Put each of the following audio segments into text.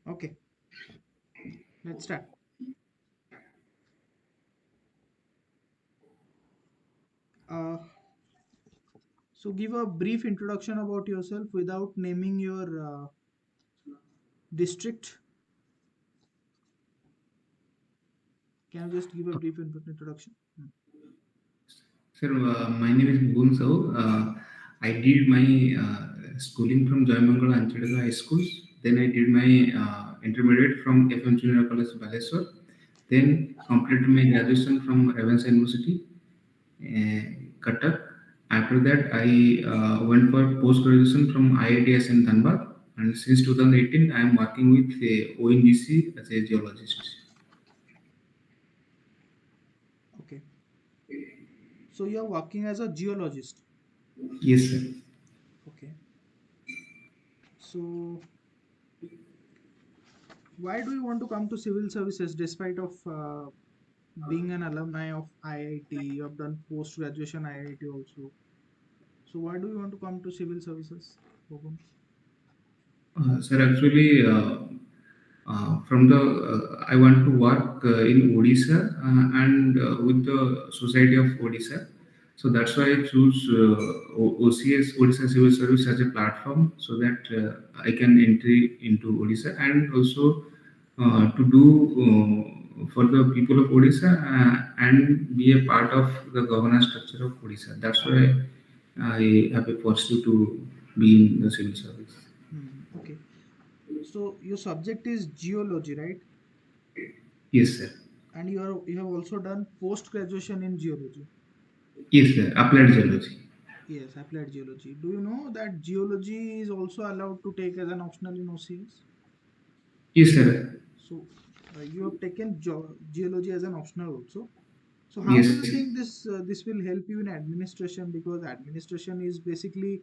Okay, let's start. Uh, so give a brief introduction about yourself without naming your district. Can you just give a brief introduction? Sir, my name is Bubun. I did my schooling from Joymangal Anchadaka High School. Then I did my intermediate from FM Junior College, Baleswar. Then completed my graduation from Ravenshaw University, Cuttack. After that, I went for post graduation from IITS in Dhanbad. And since 2018, I am working with ONGC as a geologist. Okay, so you're working as a geologist. Yes, sir. Okay, so why do you want to come to civil services despite of being an alumni of IIT? You have done post graduation IIT also. So why do you want to come to civil services, Bhuvan? Sir, actually, from the I want to work in Odisha and with the Society of Odisha. So that's why I choose OCS Odisha Civil Service as a platform so that I can entry into Odisha and also to do for the people of Odisha and be a part of the governance structure of Odisha. That's why I have a pursuit to be in the civil service. Okay, so your subject is geology, right? Yes, sir. And you have also done post graduation in geology. Yes, sir. Applied geology. Yes, applied geology. Do you know that geology is also allowed to take as an optional in OCS? Yes, sir. So you have taken geology as an optional also. So how do Yes. you think this will help you in administration? Because administration is basically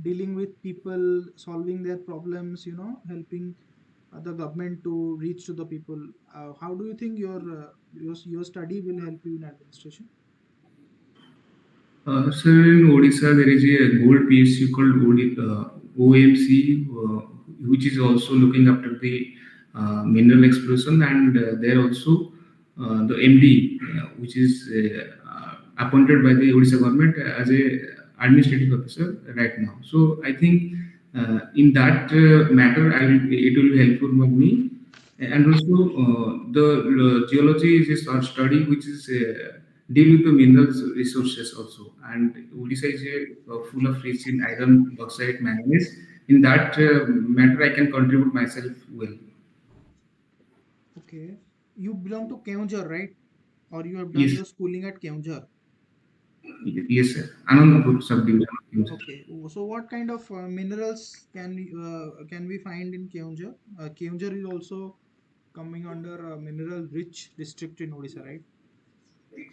dealing with people, solving their problems, helping the government to reach to the people. How do you think your study will help you in administration? Sir, in Odisha, there is a gold PSU called OMC, which is also looking after the mineral exploration, and there also the MD, which is appointed by the Odisha government as a administrative officer right now. So I think in that matter, it will be helpful for me. And also, the geology is a study which is deal with the minerals resources also. And Odisha is full of rich in iron, bauxite, manganese. In that matter, I can contribute myself well. Okay. You belong to Keonjhar, right? Or you have done Yes, your schooling at Keonjhar. yes, sir. Anandpur subdivision. Okay. So what kind of minerals can we find in Keonjhar? Keonjhar is also coming under a mineral rich district in Odisha, right?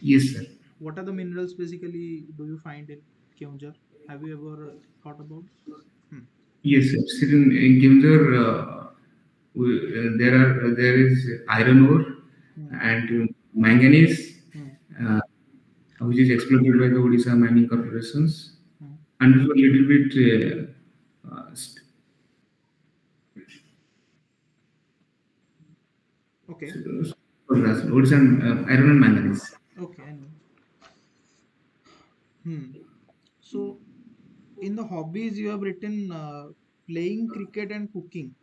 Yes, sir. What are the minerals basically do you find in Keonjhar? Have you ever thought about? Hmm. Yes, sir. Sir, in Gimzer, there is iron ore Hmm. and manganese, Hmm. uh, which is exploited by the Odisha mining corporations, Hmm. and a little bit Okay. Odisha iron and manganese. Okay. I know. Hmm. So in the hobbies you have written playing cricket and cooking.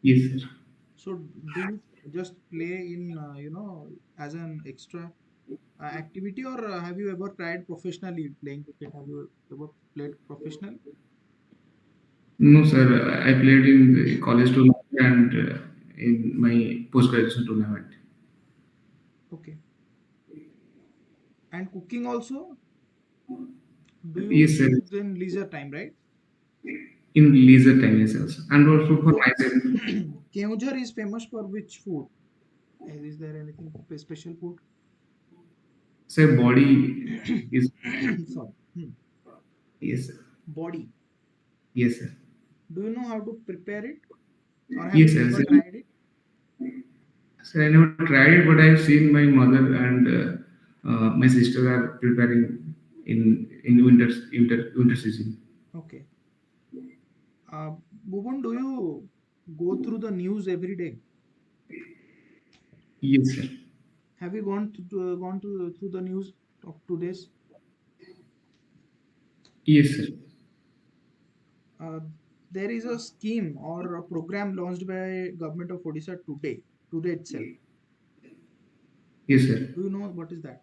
Yes, sir. So do you just play in as an extra activity, or have you ever tried professionally playing cricket? Have you ever played professionally? No, sir. I played in the college tournament and in my post graduation tournament. Okay. And cooking also, do you Yes, sir. use in leisure time, right? In leisure time, yes, sir. And Okay. also for So myself. Keonjhar is famous for which food? Is there anything special food? Say body is Sorry. yes, sir. Body. Yes, sir. Do you know how to prepare it, or have Yes, you sir. ever tried it? So I never tried it, but I've seen my mother and my sister are preparing in winter season. Okay. Uh, Bhuvan, do you? go through the news every day? Yes, sir. Have you gone to through the news of today's? Yes, sir. Uh, there is a scheme or a program launched by government of Odisha today itself. Yes, sir. Do you know what is that?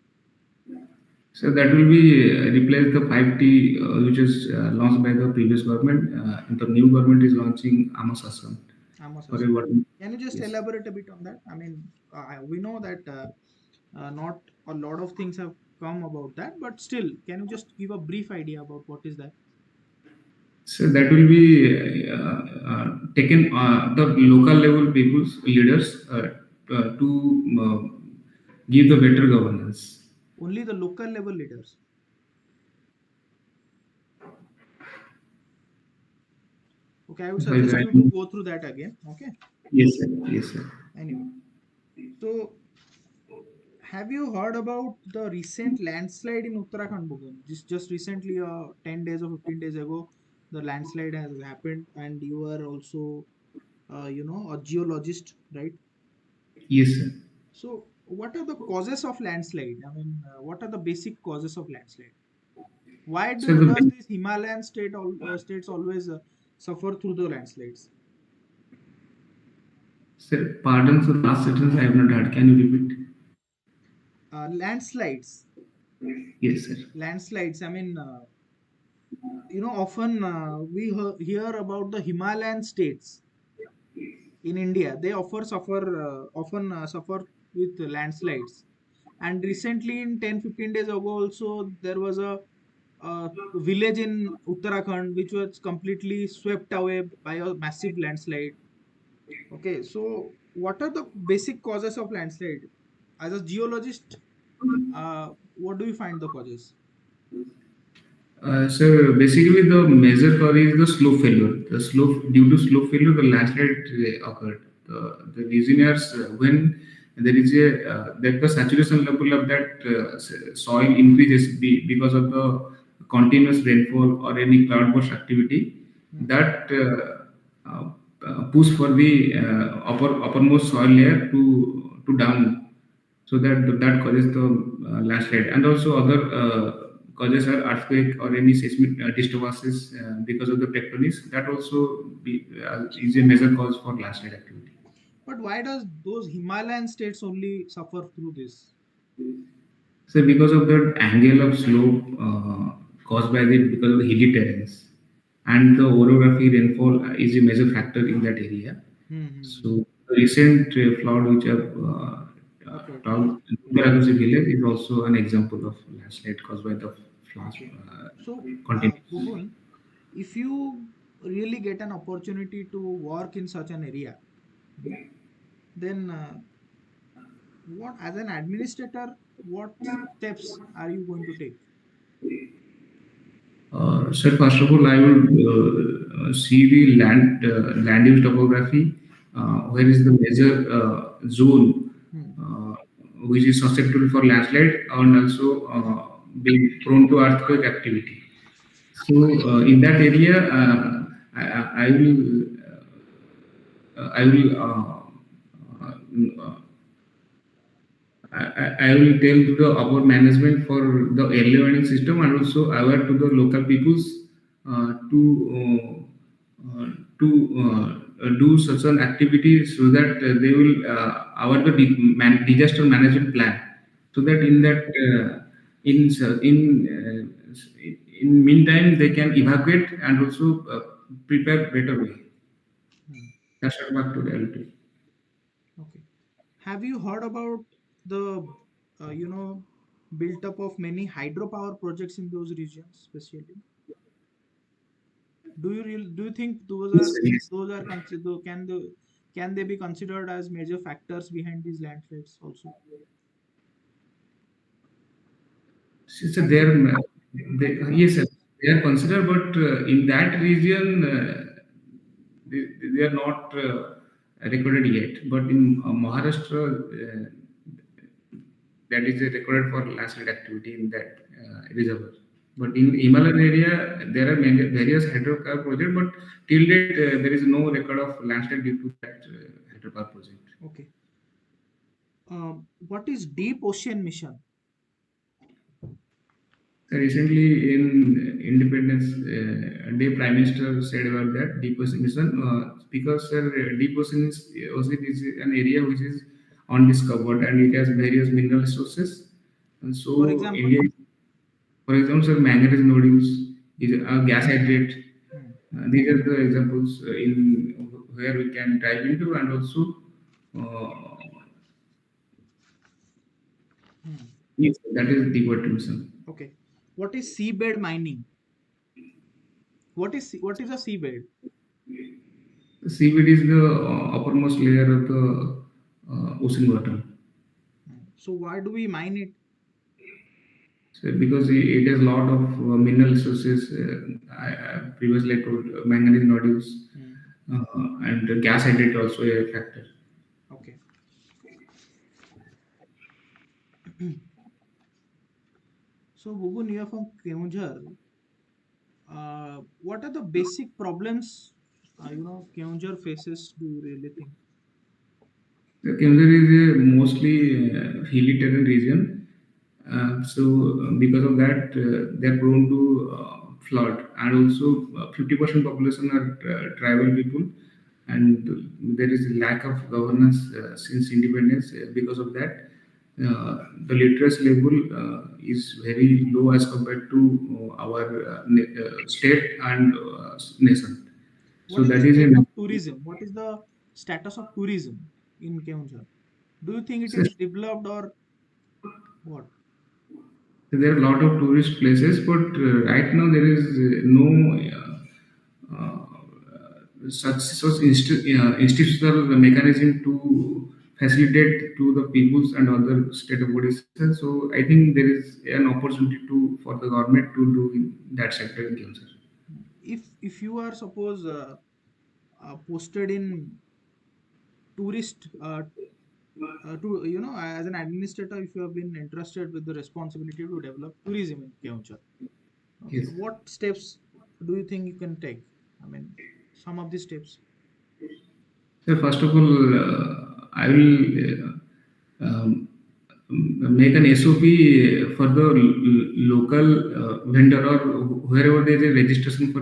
So that will be replace the 5T, which is launched by the previous government. And the new government is launching Amasasam Amos for Hassan. a water. Can you just Yes. elaborate a bit on that? I mean, we know that not a lot of things have come about that, but still, can you just give a brief idea about what is that? So that will be taken the local level people's leaders to give the better governance. Only the local level leaders. Okay, I would If I suggest you to value- go through that again. Okay. Yes, sir. Yes, sir. Anyway, so have you heard about the recent landslide in Uttarakhand, Bhuvan? Just recently, 10 days or 15 days ago, the landslide has happened, and you are also, a geologist, right? Yes, sir. So, what are the causes of landslide? I mean, what are the basic causes of landslide? Why So does the these Himalayan states always suffer through the landslides? sir, pardon, so last sentence I have not heard. Can you repeat? Landslides, Yes, sir. landslides. I mean, often we hear about the Himalayan states in India. They often suffer with landslides. And recently, in 10-15 days ago, also there was a village in Uttarakhand which was completely swept away by a massive landslide. Okay, so what are the basic causes of landslide? As a geologist, what do you find the causes? So basically, the major cause is the slope failure. The slope due to slope failure, the landslide occurred. The reason is when there is a that the saturation level of that soil increases because of the continuous rainfall or any cloudburst activity. Hmm. That push for the uppermost soil layer to down, so that causes the landslide, and also other causes are earthquake or any seismic disturbances because of the tectonics. That also is a major cause for landslide activity. But why does those Himalayan states only suffer through this? So because of the angle of slope caused by the because of the hilly terrains, and the orography rainfall is a major factor in that area. Hmm, hmm, hmm. So the recent flood which have Okay, talked in okay, Uttarakhand village is also an example of landslide caused by the flash okay. So, continuous. Bhuvan, if you really get an opportunity to work in such an area, hmm, then what, as an administrator, what steps are you going to take? So first of all, I would see the land use topography, Hmm, where is the major zone hmm, uh, which is susceptible for landslide and also being prone to earthquake activity. So in that area, I will I will I will tell to the upper management for the early warning system, and also aware to the local peoples to do such an activity so that they will aware the disaster management plan, so that in that in meantime they can evacuate and also prepare better way. hmm. That's what to tell. Okay. Have you heard about the, built up of many hydropower projects in those regions, especially? Do you think Yes, sir, yes. those are consider can they be considered as major factors behind these landslides also? So Can they be? yes, sir, they are considered, but in that region, they are not recorded yet. But in Maharashtra, that is recorded for landslide activity in that reservoir. But in Himalayan area, there are many, various hydropower projects, but till date there is no record of landslide due to that hydropower project. Okay. What is deep ocean mission? So recently in Independence Day, Prime Minister said about that deep ocean mission because deep ocean is an area which is undiscovered and it has various mineral resources. And For so example. India, for example, sir, manganese nodules is a gas hydrate. Hmm. These are the examples in where we can dive into, and also uh, Hmm. yes, that is deep water mission. Okay. What is seabed mining? What is a seabed? Seaweed is the uppermost layer of the ocean water. Hmm. So why do we mine it? So because it has a lot of mineral resources, I previously told manganese nodules Hmm. and gas hydrate also a factor. Okay. So Bubun, you are from Keonjhar. What are the basic problems Keonjhar faces? Do you really think? The Kemsar is a mostly hilly terrain region, because of that, they are prone to flood, and also 50% population are tribal people, and there is a lack of governance since independence. Because of that, the literacy level is very low as compared to our state and nation. So What is the that is state a of tourism? What is the status of tourism in Keonjhar? Do you think it so is developed or what? there are a lot of tourist places, but right now there is no such institutional mechanism to facilitate to the peoples and other state of Odisha. So I think there is an opportunity to for the government to do in that sector in Kemsar. If you are suppose posted in tourist to as an administrator, if you have been entrusted with the responsibility to develop tourism in Keonjhar, okay, Yes. what steps do you think you can take? I mean, some of the steps. So first of all, I will make an SOP for the local vendor or wherever there is a registration for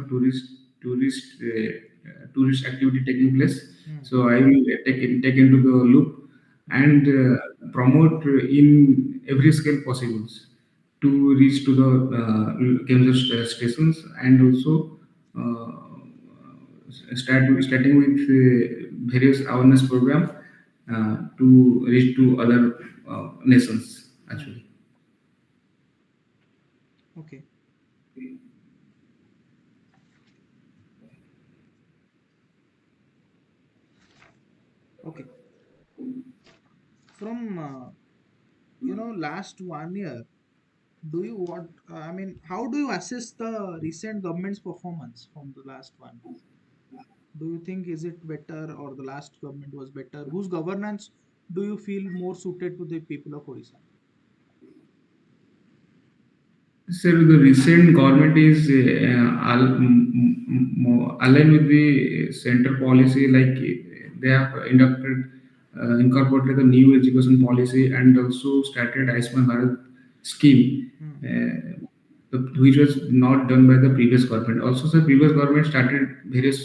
tourist activity taking place. Hmm. So I will take into the loop Hmm. and promote in every scale possible to reach to the stations, and also starting with various awareness program to reach to other nations Hmm. actually. Okay. Okay. From last 1 year, do you what? I mean, how do you assess the recent government's performance from the last one? Do you think is it better or the last government was better? Whose governance do you feel more suited to the people of Odisha? So the recent government is more aligned with the center policy, like they have incorporated the new education policy and also started Ayushman Bharat scheme, Hmm. which was not done by the previous government. Also, the previous government started various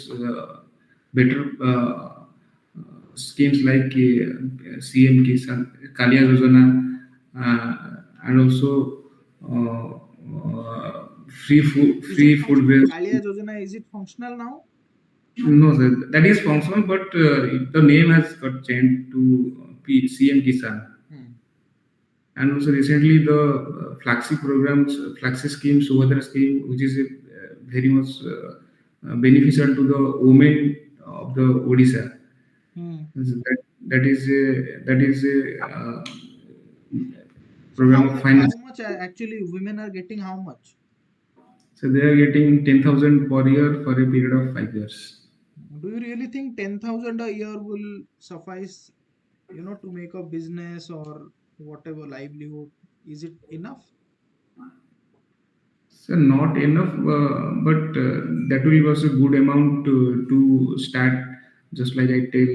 better schemes like CM Kisan, Kalia Yojana, and also Is it free food functional? based. Kalia Yojana, is it functional now? No, sir, that is functional, but the name has got changed to CM Kisan. Hmm. And also recently the Flaxi programs, Flaxi scheme, Subhadra scheme, which is very much beneficial to the women of the Odisha. Hmm. That is a So program how of much? How finance. much actually women are getting? How much? So they are getting 10,000 per year for a period of 5 years. Do you really think 10,000 a year will suffice, to make a business or whatever livelihood? Is it enough? So not enough, but that will was a good amount to start. Just like I tell,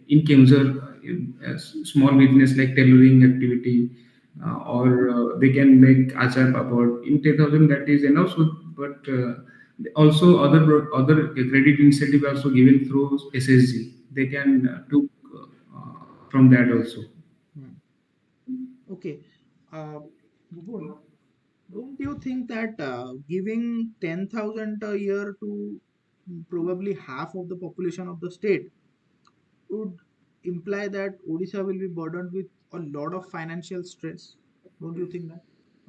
in Kemsar, small business like tailoring activity, or they can make achar papad. In 10,000, that is enough. So, but also other credit incentive also given through SSG. They can took from that also. Hmm. Okay. Uh, Bhuvun, don't you think that giving 10,000 a year to probably half of the population of the state would imply that Odisha will be burdened with a lot of financial stress? Don't you think that?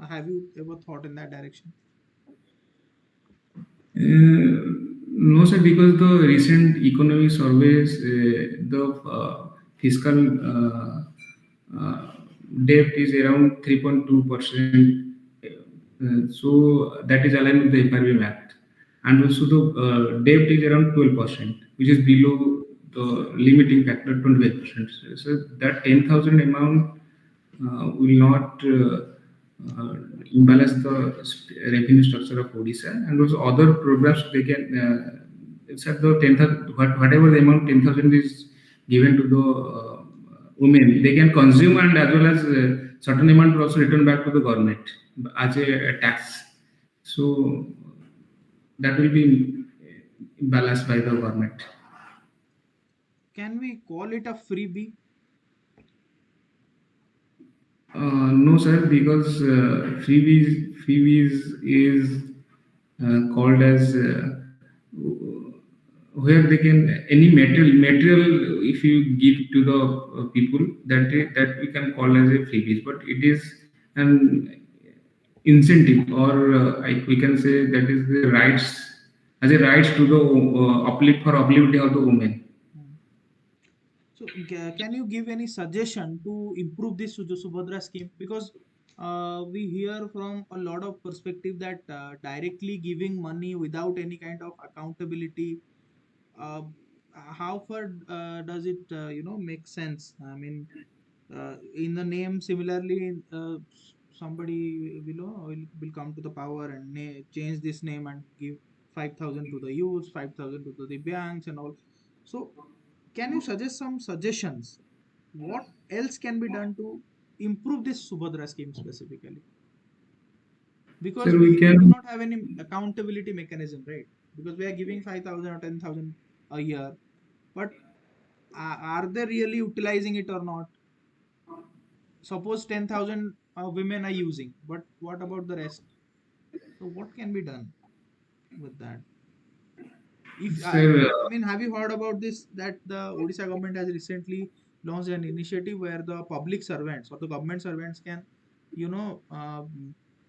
Have you ever thought in that direction? No, sir, because the recent economic surveys, the fiscal uh, debt is around 3.2%. So that is aligned with the FRBM Act. And also the debt is around 12%, which is below the limiting factor 25%. So that 10,000 amount will not imbalance the revenue structure of Odisha, and also other programs they can except the 10,000 whatever the amount 10,000 is given to the women, they can consume, and as well as certain amount will also return back to the government as a tax. So that will be balanced by the government. Can we call it a freebie? No, sir, because freebies is called as where they can any material if you give to the people that we can call as a freebies, but it is an incentive, or we can say that is the rights as a rights to the uplifting of the women. Hmm. So, can you give any suggestion to improve this Subhadra scheme? Because we hear from a lot of perspective that directly giving money without any kind of accountability, uh, how far does it, make sense? I mean, in the name, similarly, somebody will come to the power and change this name and give 5,000 to the youth, 5,000 to the banks and all. So can you suggest some suggestions? What else can be done to improve this Subhadra scheme specifically? So Because we we do can not have any accountability mechanism, right? Because we are giving 5,000 or 10,000 a year, but are they really utilizing it or not? Suppose 10,000 women are using, but what about the rest? So what can be done with that? If sir I mean, have you heard about this that the Odisha government has recently launched an initiative where the public servants or the government servants can, you know,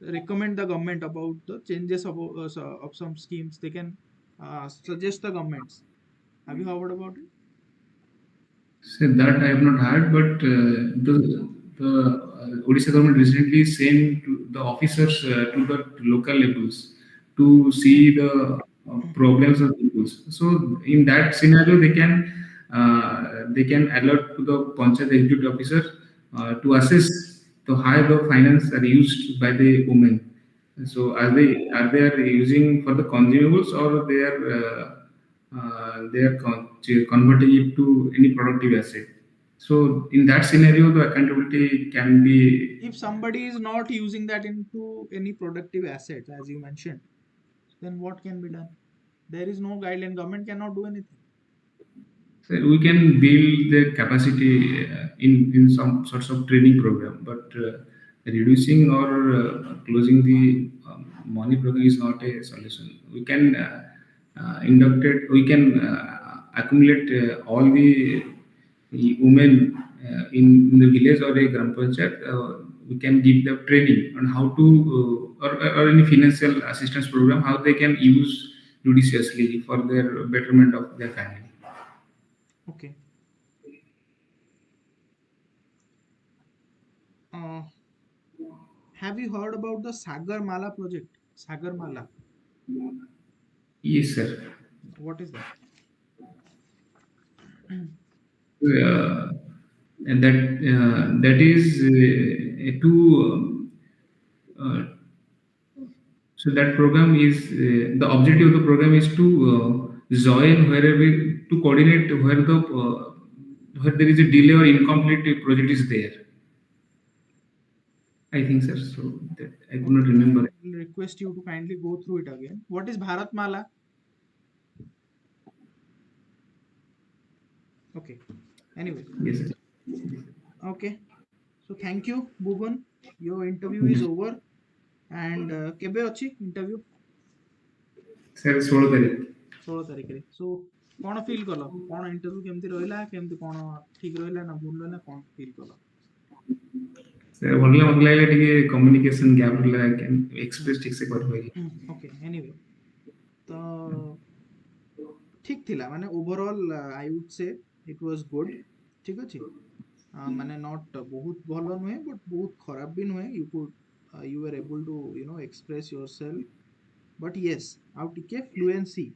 recommend the government about the changes of some schemes. They can suggest the governments. Have you heard about it? So that I have not heard, but the Odisha government recently sent to the officers to the local levels to Then, see the problems of people. So in that scenario, they can alert to the Panchayat executive officer to assess the how the finance are used by the women. So are they are using for the consumables, or they are converting it to any productive asset. So in that scenario, the accountability can be. if somebody is not using that into any productive assets, as you mentioned, then what can be done? There is no guideline. Government cannot do anything. So we can build the capacity in some sorts of training program, but reducing or closing the money program is not a solution. We can induct it. We can accumulate all the women in the village or a gram panchayat. We can give them training on how to or any financial assistance program how they can use judiciously for their betterment of their family. Okay. Uh, have you heard about the Sagar Mala project? Sagar Mala. Yes, sir. What is that? Uh, and that is to So that program is the objective of the program is to join wherever to coordinate where there is a delay or incomplete project is there. I think, sir. So that I could not Okay, I remember. will request you to kindly go through it again. What is Bharatmala? Okay. Anyway, Yes, sir. okay. So thank you, Bhuvan. Your interview is Yes. over. And କେବେ ଅଛି interview? Sir, 16 ତାରିଖ 16 ତାରିଖରେ। So କଣ feel କଲ? କଣ interview କେମିତି ରହିଲା? କେମିତି କଣ ଠିକ ରହିଲା ନା ଭୁଲ ରହିଲା? କଣ ଫିଲ୍ କଲ? sir ଭଲ ମତେ ଲାଗିଲା ଟିକେ କମ୍ୟୁନିକେସନ ଗ୍ୟାପ ରହିଲା ଏକ୍ସପ୍ରେସ ଠିକ ସେ କରିପାରିଲି। ଓକେ ଏନିୱେ ତ ଠିକ ଥିଲା ମାନେ ଓଭରଅଲ୍ ଆଇ ଉଡ୍ ସେ ଇଟ୍ ୱାଜ ଗୁଡ୍ ଠିକ ଅଛି ମାନେ ନଟ୍ ବହୁତ ଭଲ ନୁହେଁ ବଟ୍ ବହୁତ ଖରାପ ବି ନୁହେଁ you are able to express yourself but yes ଆଉ ଟିକେ ଫ୍ଲୁଏନ୍ସି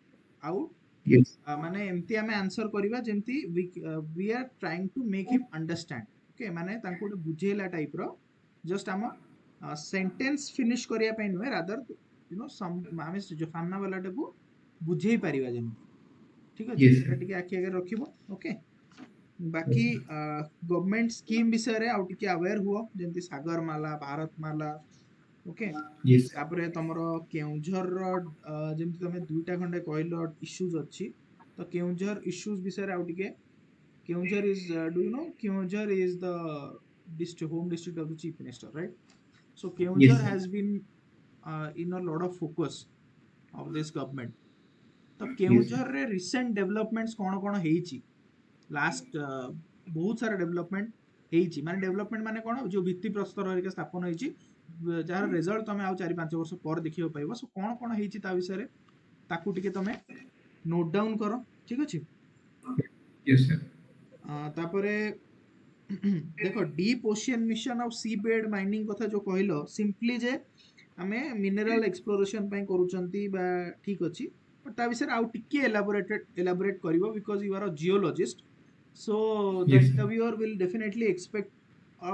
ଆଉ Yes. ମାନେ ଏମିତି ଆମେ ଆନ୍ସର କରିବା ଯେମିତି we are trying to make him understand okay ମାନେ ତାଙ୍କୁ ଗୋଟେ ବୁଝେଇଲା ଟାଇପର ଜଷ୍ଟ ଆମ ସେଣ୍ଟେନ୍ସ ଫିନିଶ କରିବା ପାଇଁ ନୁହେଁ ରାଦର ଆମେ ସାମ୍ନା ବାଲାଟାକୁ ବୁଝେଇ ପାରିବା ଯେମିତି ଠିକ ଅଛି Yes, ସେଟା sir. ଟିକେ ଆଖି ଆଗରେ ରଖିବ ଓକେ ବାକି ଗଭର୍ଣ୍ଣମେଣ୍ଟ ସ୍କିମ୍ ବିଷୟରେ ଆଉ ଟିକେ ଆୱେର ହୁଅ ଯେମିତି ସାଗରମାଲା ଭାରତମାଲା ଓକେ Yes, sir. ତାପରେ ତମର କେଉଁଝରର ଯେମିତି ତମେ ଦୁଇଟା ଖଣ୍ଡେ କହିଲ ଇସ୍ୟୁଜ ଅଛି ତ କେଉଁଝର ଇସ୍ୟୁଜ ବିଷୟରେ ଆଉ ଟିକେ Keonjhar is do you know Keonjhar is the district home district of the chief minister right so Yes, Keonjhar sir. has been in a lot of focus of this government ତ Yes, sir. କେଉଁଝରରେ recent ଡେଭଲପମେଣ୍ଟସ୍ କଣ କଣ ହେଇଛି last ବହୁତ ସାରା development ହେଇଛି ମାନେ development ମାନେ କଣ ଯୋଉ ଭିତ୍ତିପ୍ରସ୍ତର ହେରିକା ସ୍ଥାପନ ହେଇଛି ଯାହାର ରେଜଲ୍ଟ ତମେ ଆଉ 4-5 ବର୍ଷ ପରେ ଦେଖିବାକୁ ପାଇବ ସୋ କଣ କଣ ହେଇଛି ତା ବିଷୟରେ ତାକୁ ଟିକେ ତମେ ନୋଟ ଡାଉନ କର ଠିକ ଅଛି Yes, sir. ତାପରେ ଦେଖ ଡିପ୍ ଓସିଆନ ମିଶନ ଆଉ ସି ବେଡ୍ ମାଇନିଂ କଥା ଯୋଉ କହିଲ ସିମ୍ପଲି ଯେ ଆମେ ମିନେରାଲ ଏକ୍ସପ୍ଲୋରେସନ ପାଇଁ କରୁଛନ୍ତି ବା ଠିକ ଅଛି ବଟ୍ ତା ବିଷୟରେ ଆଉ ଟିକେ ଏଲାବୋରେଟ୍ କରିବ ବିକଜ ୟୁ ଆର୍ ଅ ଜିଓଲଜିଷ୍ଟ so the Yes, sir. interviewer will definitely expect a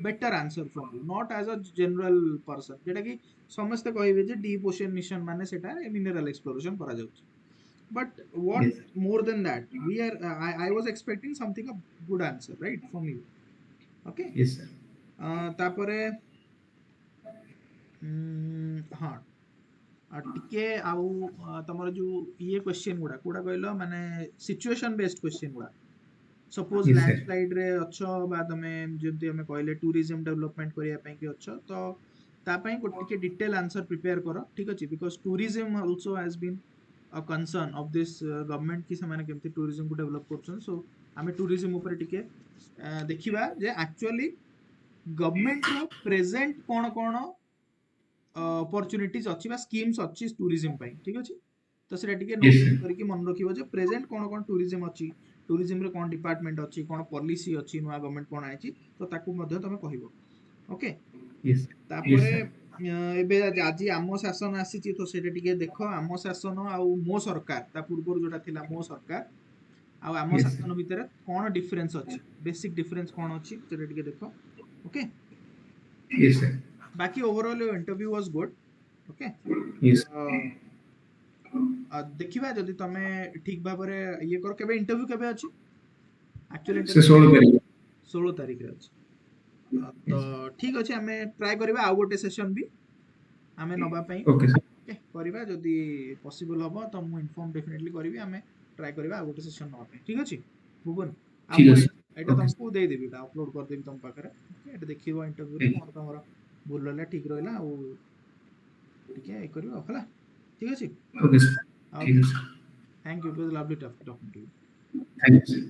better answer from you not as a general person যেটা কি ସମସ୍ତେ କହିବେ ଯେ deep ocean mission ମାନେ ସେଟା mineral exploration କରାଯାଉଛି but what Yes, sir. more than that I was expecting something a good answer right from you okay Yes, sir. ତାପରେ ହଁ ଟିକେ ଆଉ ତମର ଯୋଉ ଇଏ କ୍ୱେଶ୍ଚନ ଗୁଡା କୋଉଟା କହିଲ ମାନେ ସିଚୁଏସନ ବେସ୍ଡ କ୍ୱେଶ୍ଚନ ଗୁଡା ସପୋଜ Yes, sir. ଲ୍ୟାଣ୍ଡସ୍ଲାଇଡ୍ ରେ ଅଛ ବା ତମେ ଯେମିତି ଆମେ କହିଲେ ଟୁରିଜିମ୍ ଡେଭଲପମେଣ୍ଟ କରିବା ପାଇଁ କି ଅଛ ତ ତା ପାଇଁ ଟିକେ ଡିଟେଲ ଆନ୍ସର ପ୍ରିପେୟାର କର ଠିକ ଅଛି because tourism also has been a concern of this government କି ସେମାନେ କେମିତି ଟୁରିଜିମକୁ ଡେଭଲପ କରୁଛନ୍ତି ସୋ ଆମେ ଟୁରିଜିମ୍ ଉପରେ ଟିକେ ଦେଖିବା ଯେ ଆକ୍ଚୁଆଲି ଗଭର୍ଣ୍ଣମେଣ୍ଟର ପ୍ରେଜେଣ୍ଟ କଣ କଣ ଅପରଚୁନିଟିଜ ଅଛି ବା ସ୍କିମ୍ସ ଅଛି ଟୁରିଜିମ୍ ପାଇଁ ଠିକ ଅଛି ତ ସେଟା ଟିକେ Yes, ନୋଟ sir. ଡାଉନ କରିକି ମନେ ରଖିବ ଯେ ପ୍ରେଜେଣ୍ଟ କଣ କଣ ଟୁରିଜିମ୍ ଅଛି ଟୁରିଜିମରେ କଣ ଡିପାର୍ଟମେଣ୍ଟ ଅଛି କଣ ପଲିସି ଅଛି ନୂଆ ଗଭର୍ଣ୍ଣମେଣ୍ଟ କଣ ଆଣିଛି ତ ତାକୁ ମଧ୍ୟ ତମେ କହିବ ଓକେ Yes, sir. Yes, ତାପରେ sir. ଏବେ ଆଜି ଆମ ଶାସନ ଆସିଛି ତ ସେଇଟା ଟିକେ ଦେଖ ଆମ ଶାସନ ଆଉ ମୋ ସରକାର ତା ପୂର୍ବରୁ ଯୋଉଟା ଥିଲା ମୋ ସରକାର ଆଉ ଆମ Yes, sir. ଶାସନ ଭିତରେ କଣ ଡିଫରେନ୍ସ ଅଛି ବେସିକ ଡିଫରେନ୍ସ କଣ ଅଛି ସେଟା ଟିକେ ଦେଖ ଓକେ Yes, sir. ବାକି overall interview was good okay Yes. ଦେଖିବା ଯଦି ତମେ ଠିକ ଭାବରେ ଇଏ କର କେବେ ଇଣ୍ଟରଭ୍ୟୁ କେବେ ଅଛି ଆକ୍ଚୁଆଲି ସେ ଇଣ୍ଟରଭ୍ୟୁ 16 ତାରିଖ। 16 ତାରିଖରେ ଅଛି ତ Yes. ଠିକ ଅଛି ଆମେ ଟ୍ରାଏ କରିବା ଆଉ ଗୋଟେ ସେସନ ବି ଆମେ ନବା ପାଇଁ Okay, sir. ଓକେ କରିବା ଯଦି ପସିବଲ ହବ ତ ମୁଁ ଇନଫର୍ମ ଡେଫିନେଟଲି କରିବି ଆମେ ଟ୍ରାଏ କରିବା ଆଉ ଗୋଟେ ସେସନ ନବା ପାଇଁ ଠିକ ଅଛି ଭୁବନ ଆଉ ଠିକ ମୁଁ ଅଛି। ଏଇଟା Okay, sir. ତମକୁ ଦେଇଦେବି ଏଇଟା ଅପଲୋଡ କରିଦେବି ତମ ପାଖରେ ଓକେ ଏଇଟା ଦେଖିବ ଇଣ୍ଟରଭ୍ୟୁରେ Thank you. କଣ ତମର ଭୁଲ ରହିଲା ଠିକ ରହିଲା ଆଉ ଟିକେ ଇଏ କରିବ ହେଲା ଠିକ ଅଛି Okay, sir. ଠିକ ଓକେ ଅଛି। Thank you it was lovely talking to you Thank you, sir.